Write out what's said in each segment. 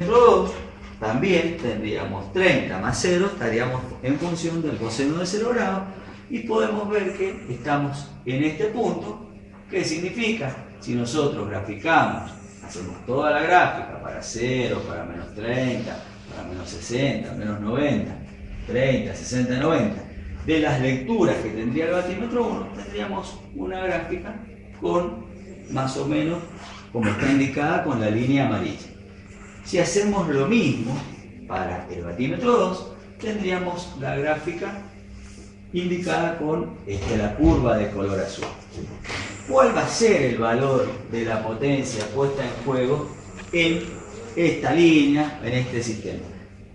2 también tendríamos 30 más 0, estaríamos en función del coseno de 0 grados y podemos ver que estamos en este punto. ¿Qué significa? Si nosotros graficamos, hacemos toda la gráfica para 0, para menos 30, para menos 60, menos 90, 30, 60, 90, de las lecturas que tendría el batímetro 1, tendríamos una gráfica con más o menos como está indicada con la línea amarilla. Si hacemos lo mismo para el batímetro 2, tendríamos la gráfica indicada con la curva de color azul. ¿Cuál va a ser el valor de la potencia puesta en juego en esta línea, en este sistema?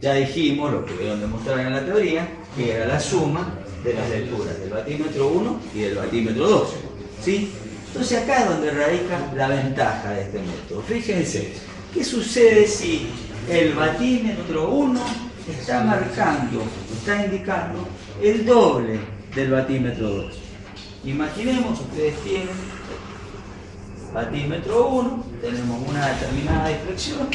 Ya dijimos, lo que vieron demostrar en la teoría, que era la suma de las lecturas del batímetro 1 y del batímetro 2. ¿Sí? Entonces acá es donde radica la ventaja de este método. Fíjense, ¿qué sucede si el batímetro 1 está marcando, está indicando el doble del batímetro 2? Imaginemos, ustedes tienen batímetro 1, tenemos una determinada diflexión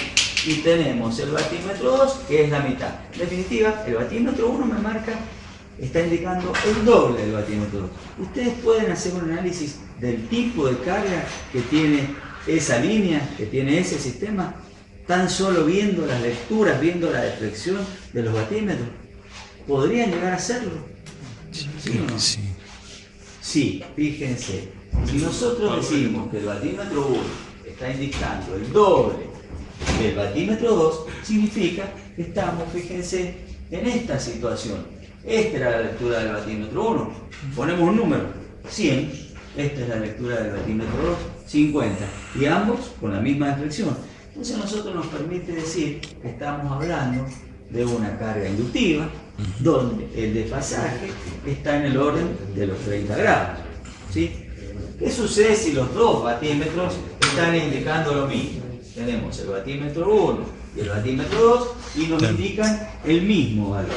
y tenemos el batímetro 2 que es la mitad. En definitiva, el batímetro 1 me marca, está indicando el doble del batímetro 2. Ustedes pueden hacer un análisis del tipo de carga que tiene esa línea, que tiene ese sistema, tan solo viendo las lecturas, viendo la deflexión de los batímetros. ¿Podrían llegar a hacerlo? ¿Sí o no? Sí. Sí, fíjense, si nosotros decimos que el batímetro 1 está indicando el doble del batímetro 2, significa que estamos, fíjense, en esta situación. Esta era la lectura del batímetro 1, ponemos un número, 100, esta es la lectura del batímetro 2, 50, y ambos con la misma deflexión. Entonces a nosotros nos permite decir que estamos hablando de una carga inductiva, donde el desfasaje está en el orden de los 30 grados. ¿Sí? ¿Qué sucede si los dos batímetros están indicando lo mismo? Tenemos el batímetro 1 y el batímetro 2 y nos indican el mismo valor.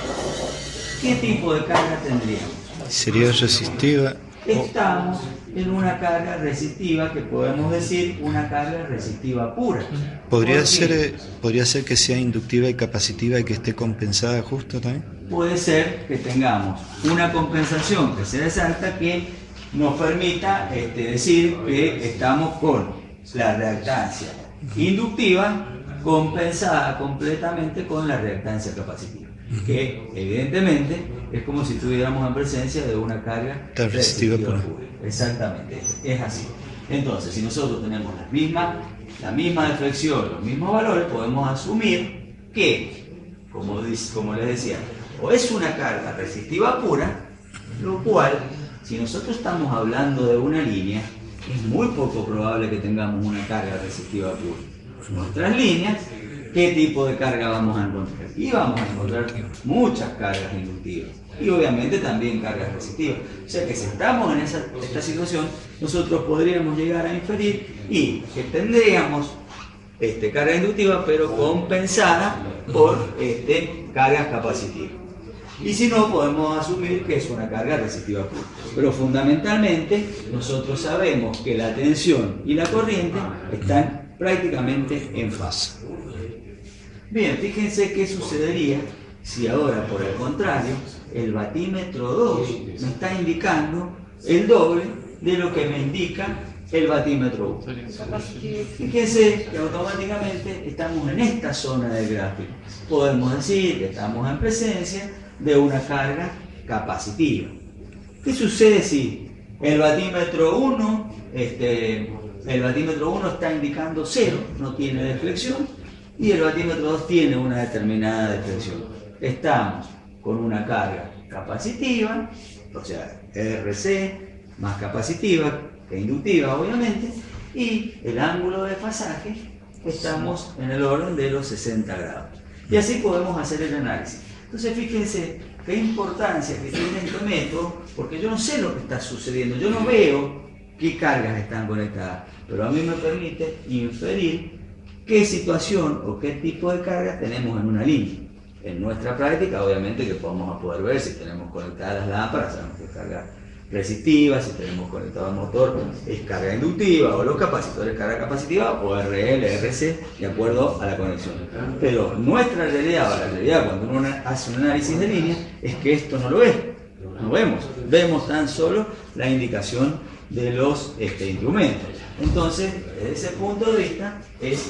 ¿Qué tipo de carga tendríamos? ¿Sería resistiva? Estamos en una carga resistiva que podemos decir una carga resistiva pura. ¿Podría ser que sea inductiva y capacitiva y que esté compensada justo también? Puede ser que tengamos una compensación que sea exacta que nos permita decir que estamos con la reactancia inductiva compensada completamente con la reactancia capacitiva, que evidentemente es como si estuviéramos en presencia de una carga resistiva pura. Exactamente, es así. Entonces, si nosotros tenemos la misma deflexión, los mismos valores, podemos asumir que, como les decía, o es una carga resistiva pura, lo cual, si nosotros estamos hablando de una línea, es muy poco probable que tengamos una carga resistiva pura. Nuestras líneas, ¿qué tipo de carga vamos a encontrar? Y vamos a encontrar muchas cargas inductivas y obviamente también cargas resistivas. O sea que si estamos en esta situación, nosotros podríamos llegar a inferir y que tendríamos carga inductiva pero compensada por cargas capacitivas. Y si no, podemos asumir que es una carga resistiva pura. Pero fundamentalmente nosotros sabemos que la tensión y la corriente están prácticamente en fase. Bien, fíjense qué sucedería si ahora, por el contrario, el batímetro 2 me está indicando el doble de lo que me indica el batímetro 1. Fíjense que automáticamente estamos en esta zona del gráfico. Podemos decir que estamos en presencia de una carga capacitiva. ¿Qué sucede si el batímetro 1 está indicando 0, no tiene deflexión, y el batímetro 2 tiene una determinada deflexión? Estamos con una carga capacitiva, o sea, RC más capacitiva que inductiva, obviamente, y el ángulo de desfasaje estamos en el orden de los 60 grados. Y así podemos hacer el análisis. Entonces, fíjense qué importancia que tiene este método, porque yo no sé lo que está sucediendo, yo no veo qué cargas están conectadas, pero a mí me permite inferir qué situación o qué tipo de carga tenemos en una línea. En nuestra práctica, obviamente que vamos a poder ver si tenemos conectadas las lámparas, sabemos qué carga resistiva, si tenemos conectado al motor es carga inductiva, o los capacitores carga capacitiva, o RL, RC, de acuerdo a la conexión. Pero nuestra realidad, o la realidad cuando uno hace un análisis de línea, es que esto no lo ve, no vemos tan solo la indicación de los instrumentos. Entonces, desde ese punto de vista, es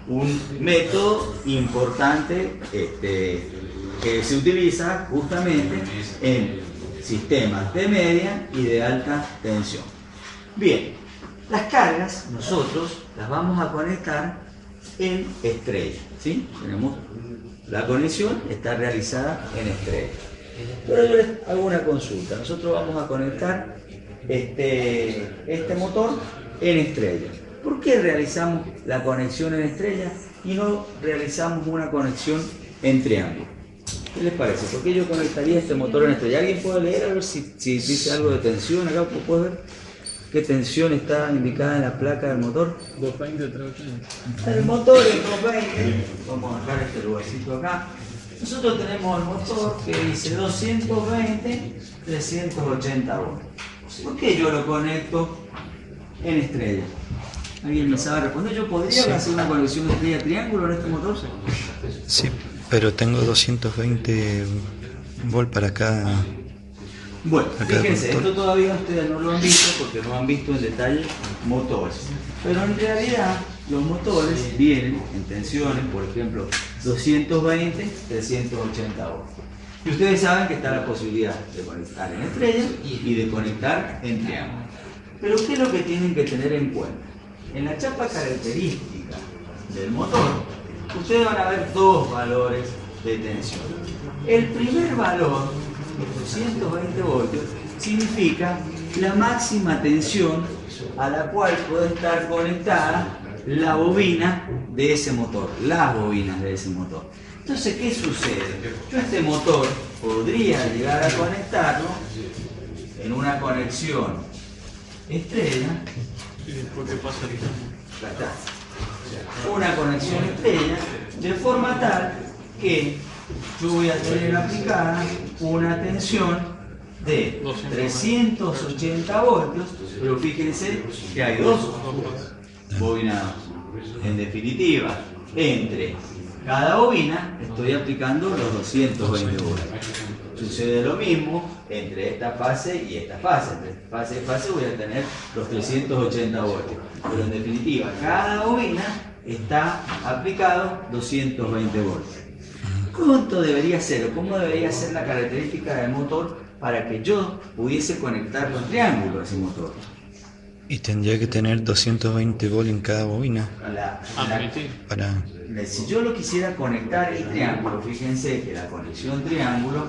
un método importante que se utiliza justamente en sistemas de media y de alta tensión. Bien, las cargas nosotros las vamos a conectar en estrella, ¿sí? Tenemos la conexión, está realizada en estrella. Pero yo les hago una consulta. Nosotros vamos a conectar este motor en estrella. ¿Por qué realizamos la conexión en estrella y no realizamos una conexión en triángulo? ¿Qué les parece? ¿Por qué yo conectaría este motor en estrella? ¿Alguien puede leer a ver si dice algo de tensión acá? ¿Puede ver qué tensión está indicada en la placa del motor? 220, 380. El motor es 220. Vamos a dejar este lugarcito acá. Nosotros tenemos el motor que dice 220, 380 voltios. ¿Por qué yo lo conecto en estrella? ¿Alguien me sabe responder? ¿Yo podría hacer una conexión estrella-triángulo en este motor? Sí, pero tengo 220 volt para acá. Bueno, fíjense, esto todavía ustedes no lo han visto porque no han visto en detalle motores. Pero en realidad los motores vienen en tensiones, por ejemplo, 220, 380 voltios. Y ustedes saben que está la posibilidad de conectar en estrella y de conectar en triángulo. Pero ¿qué es lo que tienen que tener en cuenta? En la chapa característica del motor, ustedes van a ver dos valores de tensión. El primer valor, los 220 voltios, significa la máxima tensión a la cual puede estar conectada la bobina de ese motor, las bobinas de ese motor. Entonces, ¿qué sucede? Yo este motor podría llegar a conectarlo en una conexión estrella. ¿Y después qué pasa? Acá está. Una conexión estrella de forma tal que yo voy a tener aplicada una tensión de 380 voltios, pero fíjense que hay dos bobinados. En definitiva, entre cada bobina estoy aplicando los 220 voltios. Sucede lo mismo entre esta fase y esta fase. Entre fase y fase voy a tener los 380 voltios. Pero en definitiva, cada bobina está aplicado 220 voltios. ¿Cuánto debería ser o cómo debería ser la característica del motor para que yo pudiese conectarlo en triángulo a ese motor? Y tendría que tener 220 volt en cada bobina. Si yo lo quisiera conectar en triángulo, fíjense que la conexión triángulo,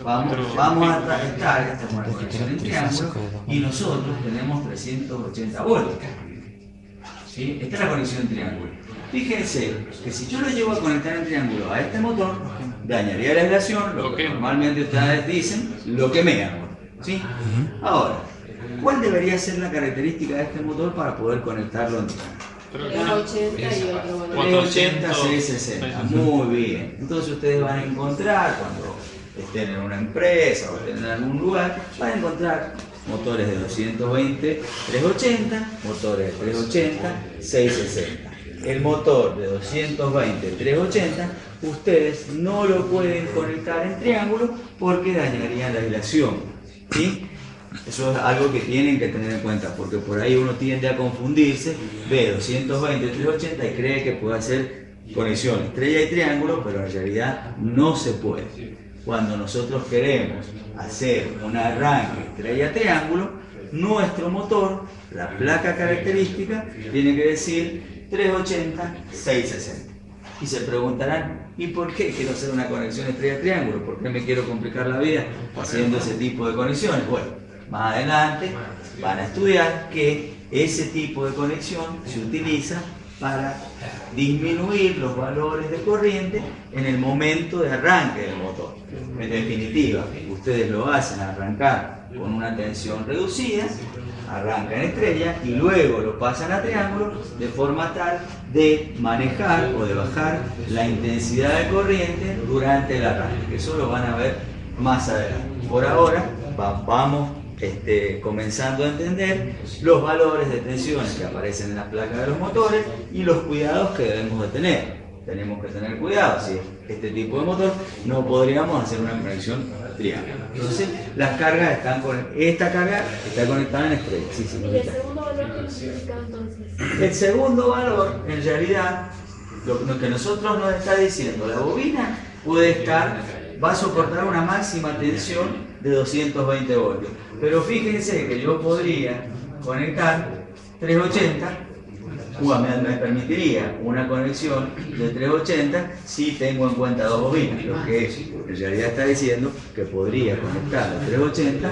vamos a estar, esta es una conexión en triángulo, y nosotros tenemos 380 voltios. ¿Sí? Esta es la conexión en triángulo. Fíjense que si yo lo llevo a conectar en triángulo a este motor, dañaría la aislación, lo que normalmente ustedes dicen, lo quemean. ¿Sí? Ahora, ¿cuál debería ser la característica de este motor para poder conectarlo en triángulo? 380 y otro valor. 380, 660. Muy bien. Entonces ustedes van a encontrar, cuando estén en una empresa o estén en algún lugar, van a encontrar motores de 220, 380, motores de 380, 660. El motor de 220, 380, ustedes no lo pueden conectar en triángulo porque dañarían la aislación. ¿Sí? Eso es algo que tienen que tener en cuenta, porque por ahí uno tiende a confundirse, ve 220, 380 y cree que puede hacer conexión estrella y triángulo, pero en realidad no se puede. Cuando nosotros queremos hacer un arranque estrella-triángulo, nuestro motor, la placa característica, tiene que decir 380, 660. Y se preguntarán, ¿y por qué quiero hacer una conexión estrella-triángulo? ¿Por qué me quiero complicar la vida haciendo ese tipo de conexiones? Bueno, más adelante van a estudiar que ese tipo de conexión se utiliza para disminuir los valores de corriente en el momento de arranque del motor. En definitiva, ustedes lo hacen arrancar con una tensión reducida, arranca en estrella y luego lo pasan a triángulo de forma tal de manejar o de bajar la intensidad de corriente durante el arranque. Eso lo van a ver más adelante. Por ahora vamos comenzando a entender los valores de tensiones que aparecen en las placas de los motores y los cuidados que debemos de tener. Tenemos que tener cuidado, si es este tipo de motor no podríamos hacer una conexión triángulo. Entonces las cargas están esta carga está conectada en estrella. Sí, sí, ¿Y el segundo valor qué significa entonces? el segundo valor, en realidad, lo que nosotros nos está diciendo, la bobina va a soportar una máxima tensión de 220 voltios. Pero fíjense que yo podría conectar 380, me permitiría una conexión de 380 si tengo en cuenta dos bobinas, lo que en realidad está diciendo que podría conectar la 380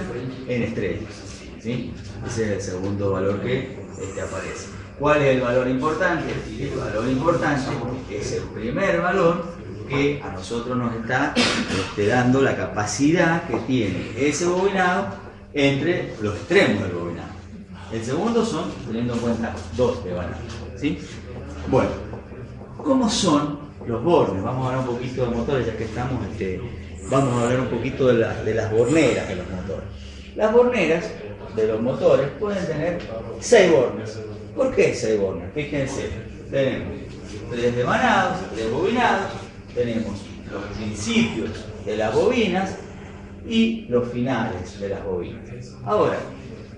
en estrellas. ¿Sí? Ese es el segundo valor que aparece. ¿Cuál es el valor importante? El valor importante es el primer valor que a nosotros nos está dando la capacidad que tiene ese bobinado entre los extremos del bobinado. El segundo son, teniendo en cuenta, dos que van a, ¿sí? Bueno, ¿cómo son los bornes? Vamos a hablar un poquito de motores, ya que estamos, vamos a hablar un poquito de las borneras de los motores. Las borneras de los motores pueden tener 6 bornes. ¿Por qué 6 bornes? Fíjense, tenemos 3 devanados, 3 bobinados, tenemos los principios de las bobinas y los finales de las bobinas. Ahora,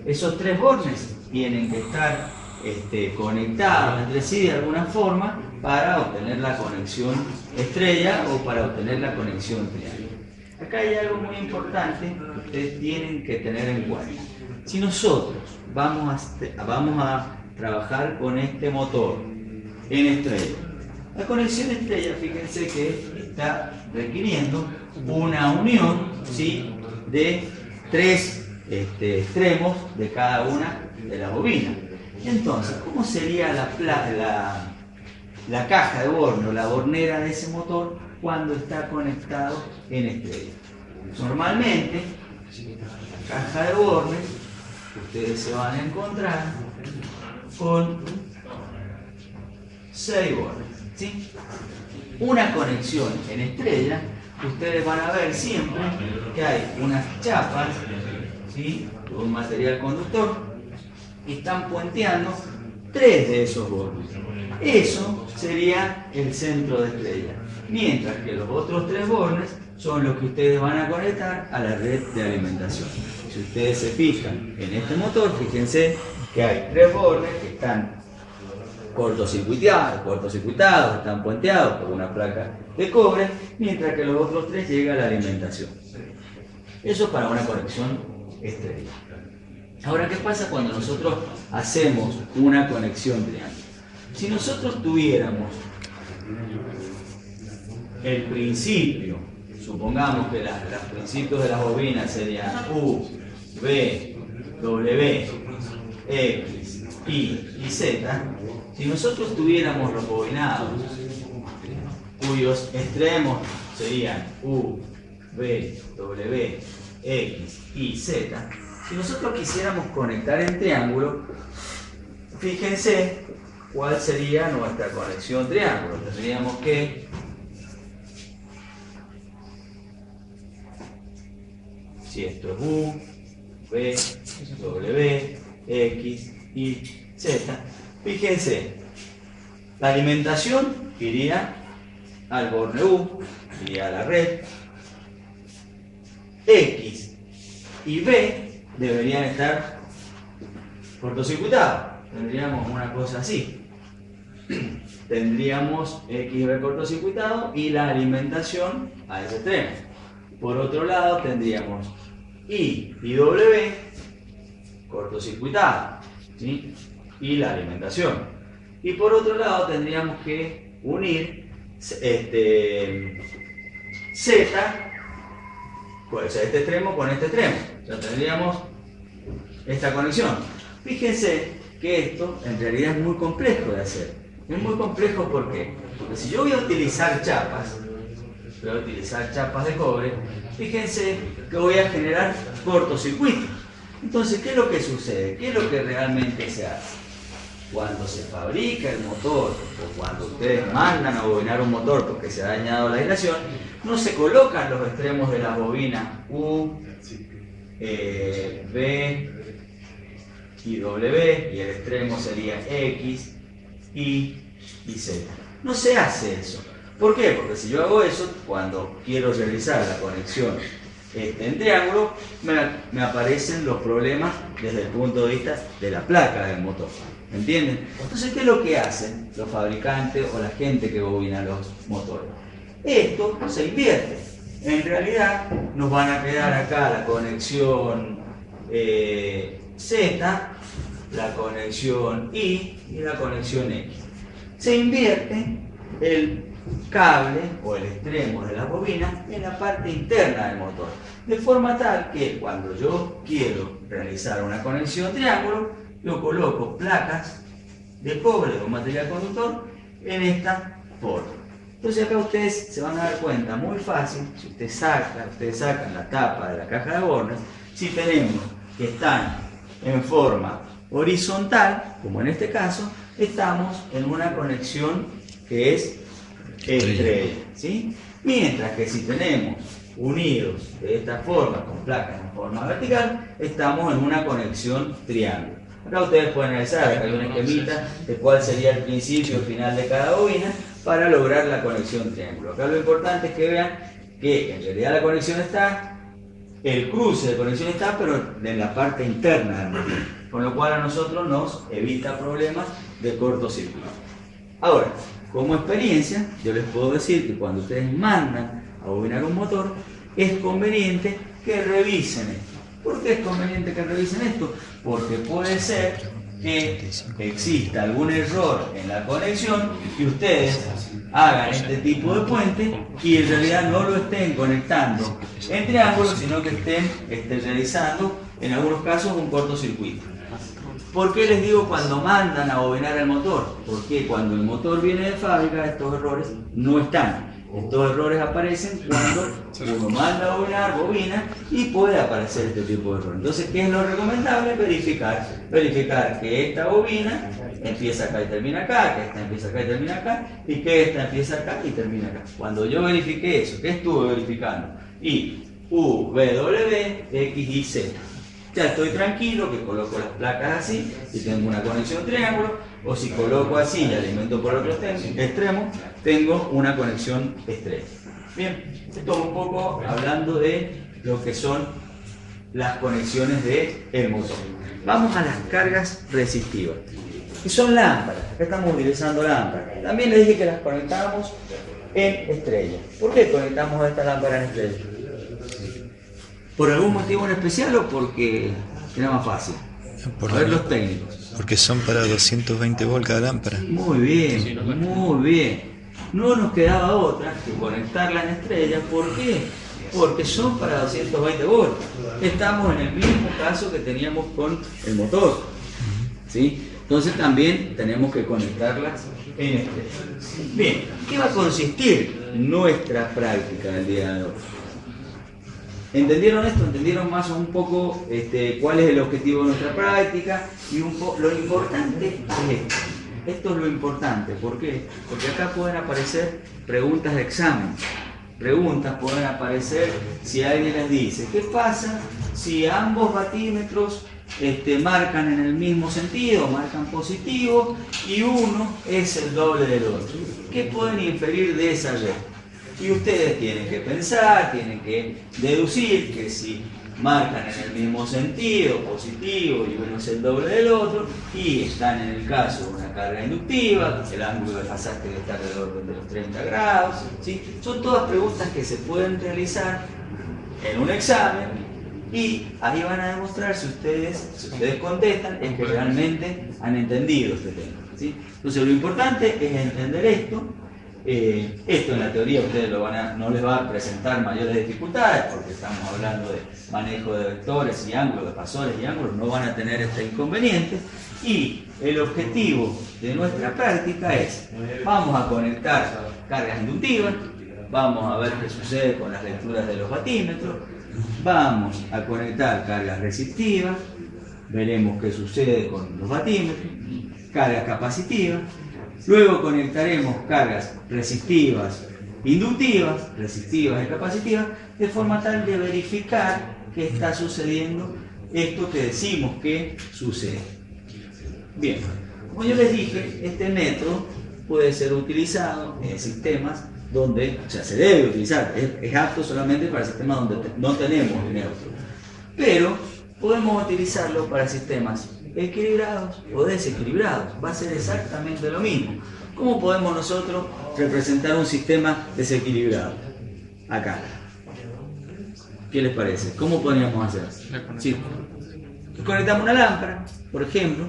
esos 3 bornes tienen que estar conectados entre sí de alguna forma para obtener la conexión estrella o para obtener la conexión triángulo. Acá hay algo muy importante que ustedes tienen que tener en cuenta. Si nosotros vamos a trabajar con este motor en estrella, la conexión estrella, fíjense que está requiriendo una unión, ¿sí?, de 3 extremos de cada una de las bobinas. Entonces, ¿cómo sería la caja de borne o la bornera de ese motor cuando está conectado en estrella? Normalmente, la caja de borne, ustedes se van a encontrar con 6 bornes, ¿sí? Una conexión en estrella, ustedes van a ver siempre que hay unas chapas, ¿sí?, un material conductor, y están puenteando 3 de esos bornes. Eso sería el centro de estrella, mientras que los otros 3 bornes son los que ustedes van a conectar a la red de alimentación. Si ustedes se fijan en este motor, fíjense que hay 3 bornes que están cortocircuitados, están puenteados por una placa de cobre, mientras que los otros 3 llegan a la alimentación. Eso para una conexión estrella. Ahora, ¿qué pasa cuando nosotros hacemos una conexión triángulo? Si nosotros tuviéramos el principio, supongamos que los principios de las bobinas serían U, V, W, X, Y y Z, si nosotros tuviéramos los bobinados cuyos extremos serían U, V, W, X, Y, Z, si nosotros quisiéramos conectar en triángulo, fíjense cuál sería nuestra conexión triángulo. Tendríamos que si esto es U, V, W, X, Y, Z, fíjense, la alimentación iría al borne U, iría a la red, X y B deberían estar cortocircuitados. Tendríamos una cosa así. Tendríamos X y B cortocircuitado y la alimentación a ese extremo. Por otro lado tendríamos Y y W cortocircuitado, ¿sí?, y la alimentación. Y por otro lado tendríamos que unir Z, pues este extremo con este extremo. Ya tendríamos esta conexión. Fíjense que esto en realidad es muy complejo de hacer. Es muy complejo porque si yo voy a utilizar chapas de cobre, fíjense que voy a generar cortocircuito. Entonces, ¿qué es lo que sucede? ¿Qué es lo que realmente se hace? cuando se fabrica el motor o cuando ustedes mandan a bobinar un motor porque se ha dañado la aislación, no se colocan los extremos de las bobinas U, B y W, y el extremo sería X, Y y Z. No se hace eso. ¿Por qué? Porque si yo hago eso, cuando quiero realizar la conexión en triángulo, me aparecen los problemas desde el punto de vista de la placa del motor. ¿Me entienden? Entonces, ¿qué es lo que hacen los fabricantes o la gente que bobina los motores? Esto se invierte. En realidad, nos van a quedar acá la conexión Z, la conexión Y y la conexión X. Se invierte el cable o el extremo de la bobina en la parte interna del motor, de forma tal que cuando yo quiero realizar una conexión triángulo, yo coloco placas de cobre o material conductor en esta forma. Entonces acá ustedes se van a dar cuenta muy fácil, si ustedes sacan la tapa de la caja de bornes, si tenemos que están en forma horizontal, como en este caso, estamos en una conexión que es estrella, ¿sí? Mientras que si tenemos unidos de esta forma, con placas en forma vertical, estamos en una conexión triángulo. Acá ustedes pueden analizar, acá hay una esquemita de cuál sería el principio y final de cada bobina para lograr la conexión triángulo. Acá lo importante es que vean que en realidad la conexión está, el cruce de conexión está, pero en la parte interna del motor, con lo cual a nosotros nos evita problemas de cortocircuito. Ahora, como experiencia, yo les puedo decir que cuando ustedes mandan a bobinar un motor, es conveniente que revisen esto. ¿Por qué es conveniente que revisen esto? Porque puede ser que exista algún error en la conexión y ustedes hagan este tipo de puente y en realidad no lo estén conectando en triángulo, sino que estén realizando en algunos casos un cortocircuito. ¿Por qué les digo cuando mandan a bobinar el motor? Porque cuando el motor viene de fábrica, estos errores no están. Estos errores aparecen cuando uno manda a bobinar, bobina, y puede aparecer este tipo de error. Entonces, ¿qué es lo recomendable? Verificar que esta bobina empieza acá y termina acá, que esta empieza acá y termina acá, y que esta empieza acá y termina acá. Cuando yo verifique eso, ¿qué estuve verificando? Y U, B, W, X y Z. Ya estoy tranquilo que coloco las placas así y tengo una conexión triángulo, o si coloco así y alimento por otro extremo, tengo una conexión estrella. Bien, esto un poco hablando de lo que son las conexiones del motor. Vamos a las cargas resistivas, que son lámparas. Acá estamos utilizando lámparas. También les dije que las conectamos en estrella. ¿Por qué conectamos esta lámpara en estrella? ¿Por algún motivo en especial o porque era más fácil? A ver los técnicos. Porque son para 220 volts cada lámpara. Muy bien, muy bien. No nos quedaba otra que conectarla en estrella. ¿Por qué? Porque son para 220 volts. Estamos en el mismo caso que teníamos con el motor, ¿sí? Entonces también tenemos que conectarlas en estrella. Bien, ¿qué va a consistir nuestra práctica del día de hoy? ¿Entendieron esto? ¿Entendieron más un poco cuál es el objetivo de nuestra práctica? Y lo importante es esto. Esto es lo importante. ¿Por qué? Porque acá pueden aparecer preguntas de examen. Preguntas pueden aparecer si alguien les dice, ¿qué pasa si ambos batímetros marcan en el mismo sentido, marcan positivo y uno es el doble del otro? ¿Qué pueden inferir de esa red? Y ustedes tienen que pensar, tienen que deducir que si marcan en el mismo sentido, positivo, y uno es el doble del otro, y están en el caso de una carga inductiva, el ángulo de pasaje debe estar del orden de los 30 grados, ¿sí? Son todas preguntas que se pueden realizar en un examen, y ahí van a demostrar si ustedes contestan, es que realmente han entendido este tema, ¿sí? Entonces lo importante es entender esto. Esto en la teoría ustedes no les va a presentar mayores dificultades porque estamos hablando de manejo de vectores y ángulos, de pasores y ángulos, no van a tener este inconveniente. Y el objetivo de nuestra práctica es, vamos a conectar cargas inductivas, vamos a ver qué sucede con las lecturas de los batímetros, vamos a conectar cargas resistivas, veremos qué sucede con los batímetros, cargas capacitivas. Luego conectaremos cargas resistivas, inductivas, resistivas y capacitivas, de forma tal de verificar que está sucediendo esto que decimos que sucede. Bien, como yo les dije, este método puede ser utilizado en sistemas donde, o sea, se debe utilizar, es apto solamente para sistemas donde no tenemos neutro, pero podemos utilizarlo para sistemas equilibrados o desequilibrados, va a ser exactamente lo mismo. ¿Cómo podemos nosotros representar un sistema desequilibrado? Acá. ¿Qué les parece? ¿Cómo podríamos hacer? Sí. Conectamos una lámpara, por ejemplo,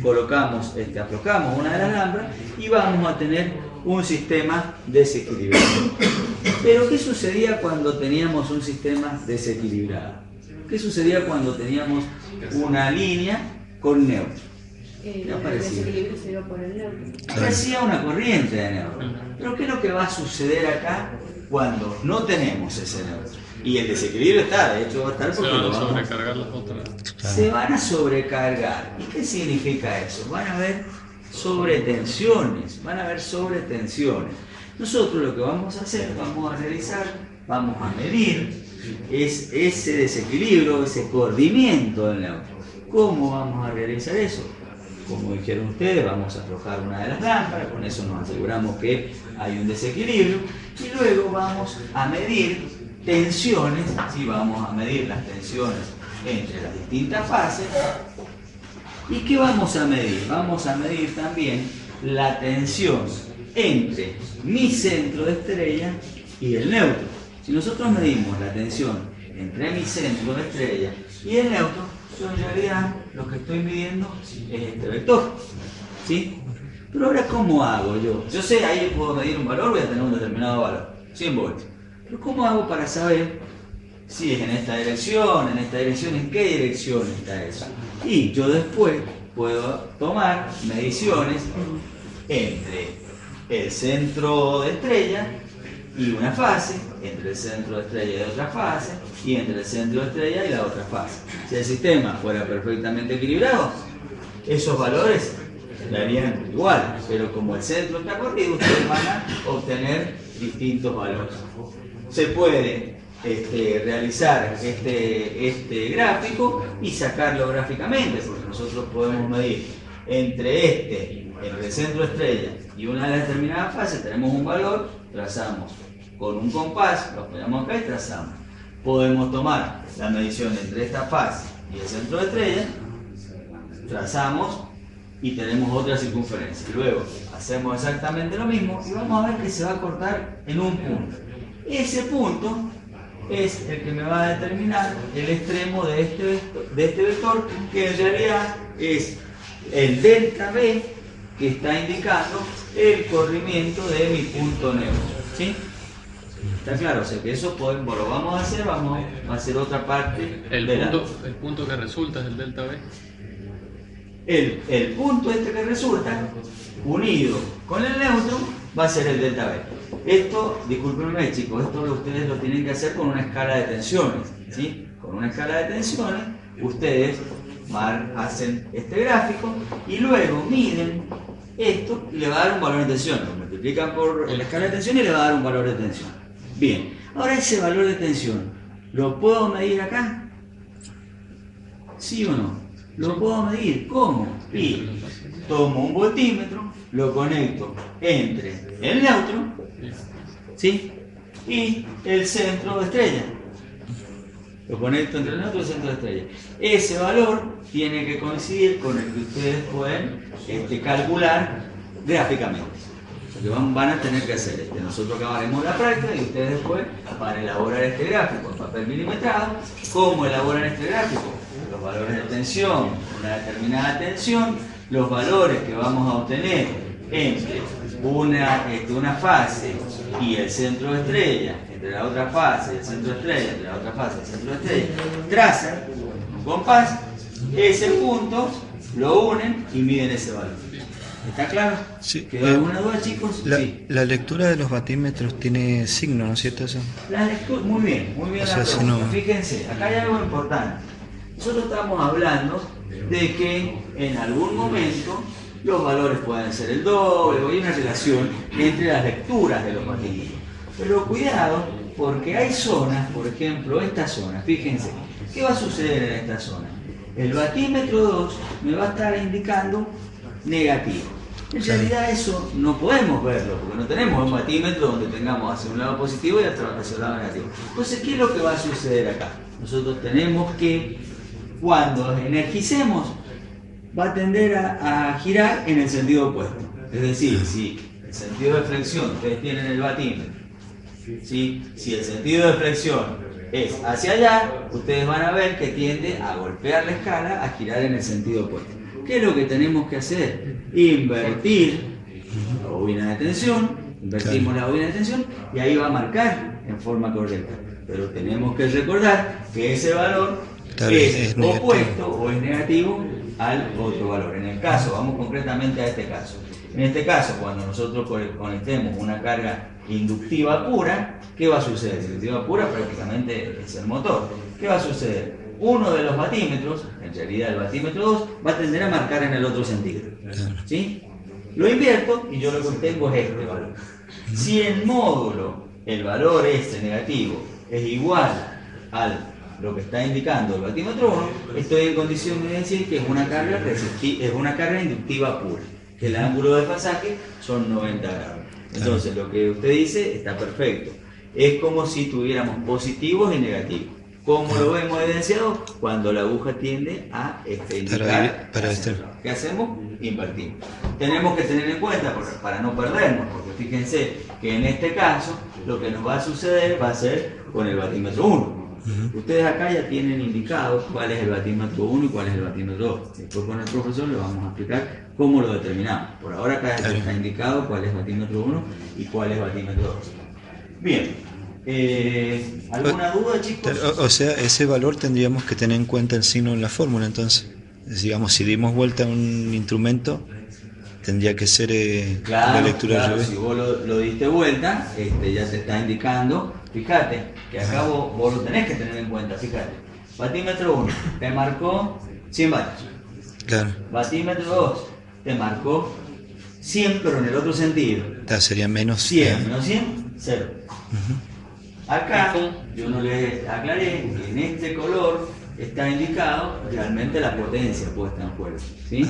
colocamos, aflojamos una de las lámparas y vamos a tener un sistema desequilibrado. Pero ¿qué sucedía cuando teníamos un sistema desequilibrado? ¿Qué sucedía cuando teníamos una línea con neutro? ¿Qué aparecía? desequilibrio se iba por el neutro. Aparecía una corriente de neutro. Pero ¿qué es lo que va a suceder acá cuando no tenemos ese neutro? Y el desequilibrio está, de hecho va a estar porque Se van a lo vamos- sobrecargar las otras. se van a sobrecargar. ¿Y qué significa eso? Van a haber sobretensiones, Nosotros lo que vamos a hacer, vamos a realizar, vamos a medir ese desequilibrio, ese corrimiento del neutro. ¿Cómo vamos a realizar eso? Como dijeron ustedes, vamos a aflojar una de las lámparas, con eso nos aseguramos que hay un desequilibrio, y luego vamos a medir tensiones, ¿sí? Vamos a medir las tensiones entre las distintas fases. ¿Y qué vamos a medir? Vamos a medir también la tensión entre mi centro de estrella y el neutro. Si nosotros medimos la tensión entre mi centro de estrella y el neutro, yo en realidad lo que estoy midiendo es este vector, ¿sí? Pero ahora, ¿cómo hago yo? Yo sé, ahí puedo medir un valor, voy a tener un determinado valor, 100 voltios. Pero ¿cómo hago para saber si es en esta dirección, en qué dirección está eso? Y yo después puedo tomar mediciones entre el centro de estrella y una fase, entre el centro de estrella y otra fase, y entre el centro de estrella y la otra fase. Si el sistema fuera perfectamente equilibrado, esos valores darían igual, pero como el centro está corrido, ustedes van a obtener distintos valores. Se puede realizar este gráfico y sacarlo gráficamente, porque nosotros podemos medir entre el centro de estrella y una de las determinadas fases, tenemos un valor, trazamos con un compás, lo ponemos acá y trazamos. Podemos tomar la medición entre esta fase y el centro de estrella, trazamos y tenemos otra circunferencia. Luego hacemos exactamente lo mismo y vamos a ver que se va a cortar en un punto. Ese punto es el que me va a determinar el extremo de este vector, que en realidad es el delta B, que está indicando el corrimiento de mi punto neutro. ¿Sí? ¿Está claro? O sea que eso lo vamos a hacer, vamos a hacer otra parte. El punto que resulta es el delta B. El punto que resulta, unido con el neutro, va a ser el delta B. Esto, discúlpenme chicos, esto ustedes lo tienen que hacer con una escala de tensiones, ¿sí? Con una escala de tensiones, ustedes hacen este gráfico y luego miden esto y le va a dar un valor de tensión. Lo multiplican por la escala de tensión y le va a dar un valor de tensión. Bien, ahora ese valor de tensión, ¿lo puedo medir acá? ¿Sí o no? Lo puedo medir. ¿Cómo? Y tomo un voltímetro, lo conecto entre el neutro, ¿sí? Y el centro de estrella. Lo conecto entre el neutro y el centro de estrella. Ese valor tiene que coincidir con el que ustedes pueden calcular gráficamente. Lo que van a tener que hacer nosotros acabaremos la práctica y ustedes después van a elaborar este gráfico en papel milimetrado. ¿Cómo elaboran este gráfico? Los valores de tensión, una determinada tensión, los valores que vamos a obtener entre una fase y el centro de estrella, entre la otra fase y el centro de estrella, entre la otra fase y el centro de estrella, trazan un compás, ese punto, lo unen y miden ese valor. ¿Está claro? Sí. ¿Quedó alguna duda, chicos? Sí. La lectura de los batímetros tiene signo, ¿no es cierto eso? La lectura, muy bien O la sea, pregunta. si no- Fíjense, acá hay algo importante. Nosotros estamos hablando de que en algún momento los valores pueden ser el doble, o hay una relación entre las lecturas de los batímetros. Pero cuidado, porque hay zonas, por ejemplo, esta zona, fíjense, ¿qué va a suceder en esta zona? El batímetro 2 me va a estar indicando negativo. En realidad eso no podemos verlo, porque no tenemos un batímetro donde tengamos hacia un lado positivo y hacia un lado negativo. Entonces, ¿qué es lo que va a suceder acá? Nosotros tenemos que, cuando energicemos, va a tender a girar en el sentido opuesto. Es decir, si el sentido de flexión, ustedes tienen el batímetro, ¿sí? Si el sentido de flexión es hacia allá, ustedes van a ver que tiende a golpear la escala, a girar en el sentido opuesto. ¿Qué es lo que tenemos que hacer? Invertir la bobina de tensión, invertimos la bobina de tensión y ahí va a marcar en forma correcta. Pero tenemos que recordar que ese valor es opuesto o es negativo al otro valor. En el caso, vamos concretamente a este caso. En este caso, cuando nosotros conectemos una carga inductiva pura, ¿qué va a suceder? Inductiva pura prácticamente es el motor. ¿Qué va a suceder? Uno de los batímetros, en realidad el batímetro 2, va a tender a marcar en el otro sentido. ¿Sí? Lo invierto y yo lo que tengo es este valor. Si el módulo, el valor este negativo, es igual a lo que está indicando el batímetro 1, estoy en condición de decir que es una carga inductiva pura, que el ángulo de pasaje son 90 grados. Entonces lo que usted dice está perfecto. Es como si tuviéramos positivos y negativos. ¿Cómo lo vemos evidenciado? Cuando la aguja tiende a indicar. ¿Qué hacemos? Invertimos. Tenemos que tener en cuenta, para no perdernos, porque fíjense que en este caso lo que nos va a suceder va a ser con el batímetro 1. Ustedes acá ya tienen indicado cuál es el batímetro 1 y cuál es el batímetro 2. Después con el profesor le vamos a explicar cómo lo determinamos. Por ahora acá está indicado cuál es batímetro 1 y cuál es batímetro 2. Bien. ¿Alguna duda, chicos? O sea, ese valor tendríamos que tener en cuenta el signo en la fórmula, entonces. Digamos, si dimos vuelta a un instrumento, tendría que ser la lectura al revés. Si vos lo diste vuelta, ya te está indicando. Fíjate que acá vos lo tenés que tener en cuenta, fíjate. Batímetro 1 te marcó 100 vatios. Claro. Batímetro 2 te marcó 100, pero en el otro sentido. Sería menos 100, menos 100, 0. Acá yo no les aclaré que en este color está indicado realmente la potencia puesta en juego. ¿Sí?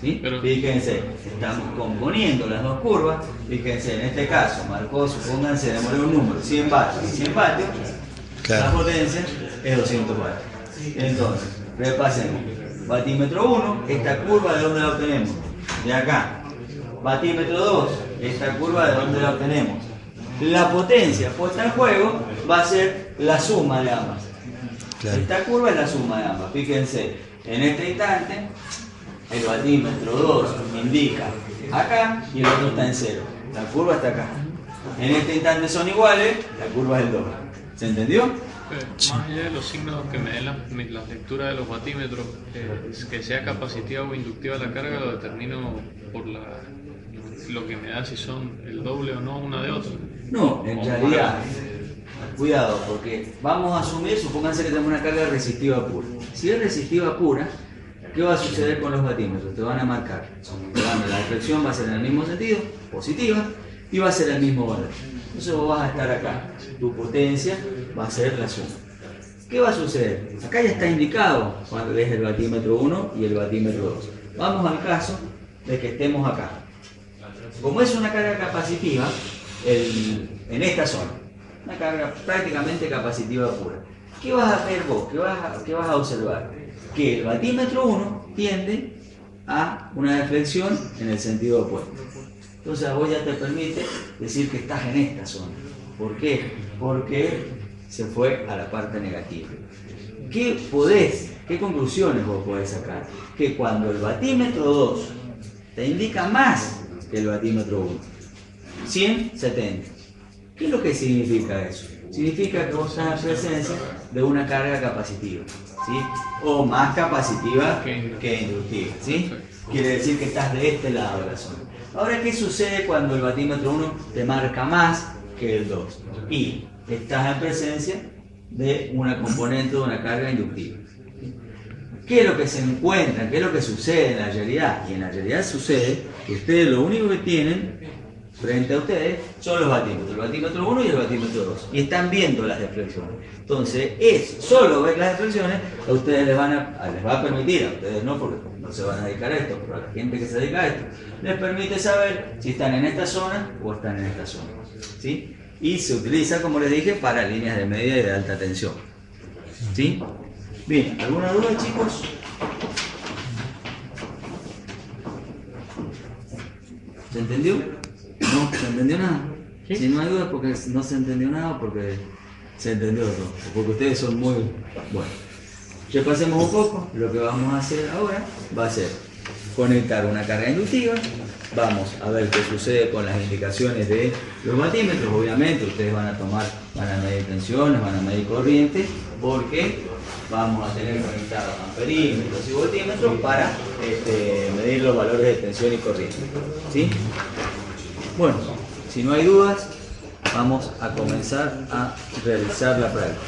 ¿Sí? Fíjense, estamos componiendo las dos curvas. Fíjense, en este caso marcó, supónganse, démosle un número, 100 vatios y 100 vatios. Claro. La potencia es 200 vatios. Entonces, repasemos. Batímetro 1, esta curva ¿de dónde la obtenemos? De acá. Batímetro 2, esta curva ¿de dónde la obtenemos? La potencia puesta en juego va a ser la suma de ambas. Claro. Esta curva es la suma de ambas. Fíjense, en este instante el batímetro 2 indica acá y el otro está en 0. La curva está acá. En este instante son iguales, la curva es el doble. ¿Se entendió? Más allá de los signos que me den las lecturas de los batímetros, que sea capacitiva o inductiva la carga lo determino por lo que me da si son el doble o no una de otra. No, en realidad, cuidado, porque vamos a asumir, supónganse que tenemos una carga resistiva pura. Si es resistiva pura, ¿qué va a suceder con los batímetros? Te van a marcar. La reflexión va a ser en el mismo sentido, positiva, y va a ser el mismo valor. Entonces vos vas a estar acá. Tu potencia va a ser la suma. ¿Qué va a suceder? Acá ya está indicado cuando es el batímetro 1 y el batímetro 2. Vamos al caso de que estemos acá. Como es una carga capacitiva, en esta zona, una carga prácticamente capacitiva pura, ¿qué vas a ver vos? ¿Qué vas a observar? Que el batímetro 1 tiende a una deflexión en el sentido opuesto. Entonces a vos ya te permite decir que estás en esta zona. ¿Por qué? Porque se fue a la parte negativa. ¿Qué conclusiones vos podés sacar? Que cuando el batímetro 2 te indica más que el batímetro 1, 170. ¿Qué es lo que significa eso? Significa que vos estás en presencia de una carga capacitiva, ¿sí? O más capacitiva que inductiva, ¿sí? Quiere decir que estás de este lado de la zona. Ahora, ¿qué sucede cuando el batímetro 1 te marca más que el 2? Y estás en presencia de una componente de una carga inductiva. ¿Qué es lo que se encuentran? ¿Qué es lo que sucede en la realidad? Y en la realidad sucede que ustedes lo único que tienen frente a ustedes son los batímetros, el batímetro 1 y el batímetro 2. Y están viendo las deflexiones. Entonces, solo ver las deflexiones a ustedes les va a permitir, a ustedes no, porque no se van a dedicar a esto, pero a la gente que se dedica a esto, les permite saber si están en esta zona o están en esta zona. ¿Sí? Y se utiliza, como les dije, para líneas de media y de alta tensión. ¿Sí? Bien, ¿alguna duda, chicos? ¿Se entendió? ¿No se entendió nada? ¿Sí? Si no hay duda, porque no se entendió nada, porque se entendió todo. Porque ustedes son muy buenos. Repasemos un poco. Lo que vamos a hacer ahora va a ser conectar una carga inductiva. Vamos a ver qué sucede con las indicaciones de los batímetros. Obviamente ustedes van a medir tensiones, van a medir corriente, porque vamos a tener conectados amperímetros y voltímetros para medir los valores de tensión y corriente. ¿Sí? Bueno, si no hay dudas, vamos a comenzar a realizar la práctica.